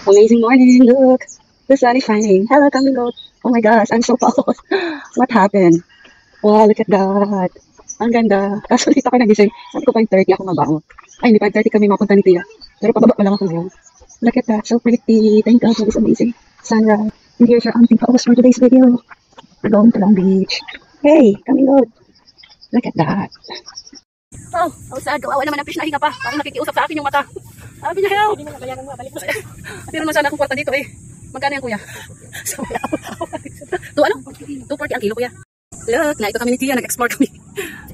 Amazing morning, look. The sun is shining. Hello, Camilo. Oh my gosh, I'm so cold. What happened? Wow, look at that. Ang ganda. Kaso dito ako nagising. Sabi ko 5:30 ako mabango. Ay, hindi 5:30 kami mapunta ni Tia. Pero pababa pa lang ako ngayon. Look at that. So pretty. Thank God for this amazing sunrise. And here's your aunting pause for today's video. We're going to Long Beach. Hey, Camilo. Look at that. Oh, sad. Kawawa naman ang fish na hinga pa. Parang nakikiusap sa akin yung mata. Sabi niya, help! Pero naman sana akong kwarta dito eh. Magkano yan, kuya? So, ano? 240 ang kilo, kuya. Look, na ito kami ni Tia. Nag-explore kami.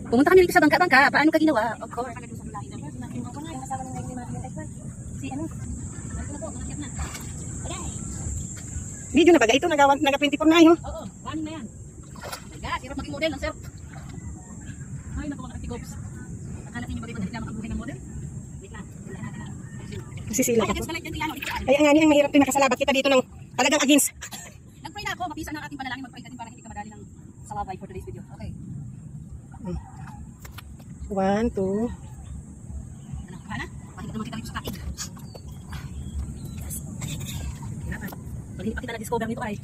Pumunta kami dito sa bangka-bangka. Paano ka ginawa? Of course. Video na baga ito. Naga-24 na yun. Oo, running na yan. Kaya, sirap maging model. Ang sir. Ay, naku mga katikops. Akala niyo ba rin madali na makabuhay ng model? Wait lang. Sisila ako. Ay, ang mahirap din nakasalabat kita dito ng talagang against. Nag-pray na ako. Mapisa ng ating panalangin. Mag-pray ka din para hindi ka madali ng salabay for today's video. Okay. 1, 2. Ano, kana? Pakita naman kita dito sa kaig. Yes. Hirapan. Pag hindi pa kita na-discover nito ay.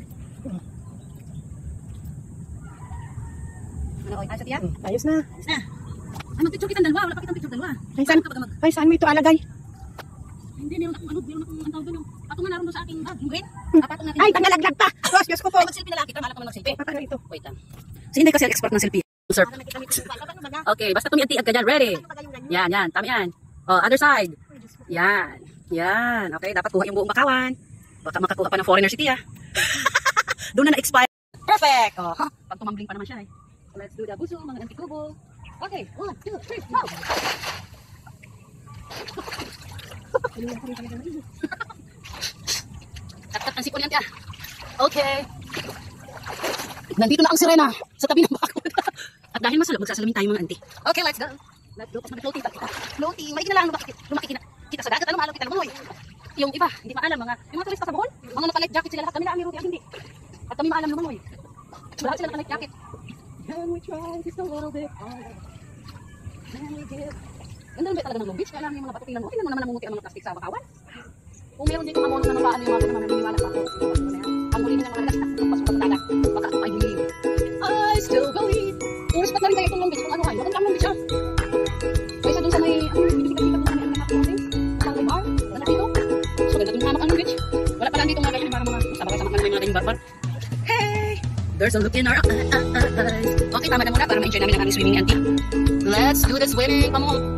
Ano, ayos na Tia? Ayos na. Ayos na. Ay, mag-picture kitang dalawa. Wala pa kitang picture dalawa. Ay, saan mo ito alagay? Hindi, meron akong ang tawag doon. Patungan naroon doon sa aking bag. Yung green. Patong natin. Ay, tangalaglag pa. Diyos ko po. Ay, mag-selfie na lang kita. Malak naman mag-selfie. Paano ito? Wait lang. Si hindi kasi expert ng selfie. Sir. Okay, basta tumiantiag ka dyan. Ready? Yan, yan. Tama yan. Oh, other side. Yan. Yan. Okay, dapat kuha yung buong bakawan. Baka makakuha pa ng foreigner si Tia. Doon na na-expire. Perfect! Oh, pag tumambling pa naman siya eh. So, let's do the buso, mga antikubo. Okay, 1, 2, 3, go! Tat-tat ang sipon yan, Tia. Okay. Nandito na ang sirena sa tabi ng bakawan. At dahil masulog, magsasalamin tayo mga auntie. Okay, let's go. Let's go. Tapos mag-floating pa kita. Floating. Maigi na lang lumaki kita sa dagat. Ano malo kita lumoy. Yung iba, hindi maalam yung mga turista sa Bohol. Mga naka-life jacket sila lahat. Kami na ang meron, hindi. At kami maalam lumoy. Lahat sila naka-life jacket. And we try just a little bit harder. Then we give. Ganda ba talaga ng Long Beach? Kaya lang yung mga bato tingnan mo. Tingnan mo naman namunguti ang mga plastic sa bakawan. Kung meron dito mga monos na nabaan yung mga ganun na naniniwala pa ako. Ang huli nila mga nagastas. Pasok sa dagat. Baka ako I believe. I still believe. Tourist na rin tayo itong Long Beach. Kung ano kayo. Maganda ang Long Beach ha. Kaysa dun sa may binibigay-bigay dun sa may mga mountains. Sa may bar. Wala dito. So ganda dun hamak ang Long Beach. Wala pa lang dito mga ganyan. Para mga sabagay-samak na may mga ganyang barbar. Hey! There's a look in our eyes. Okay, tama na muna para ma-enjoy namin ang aming swimming auntie. Let's do the swimming. Come on.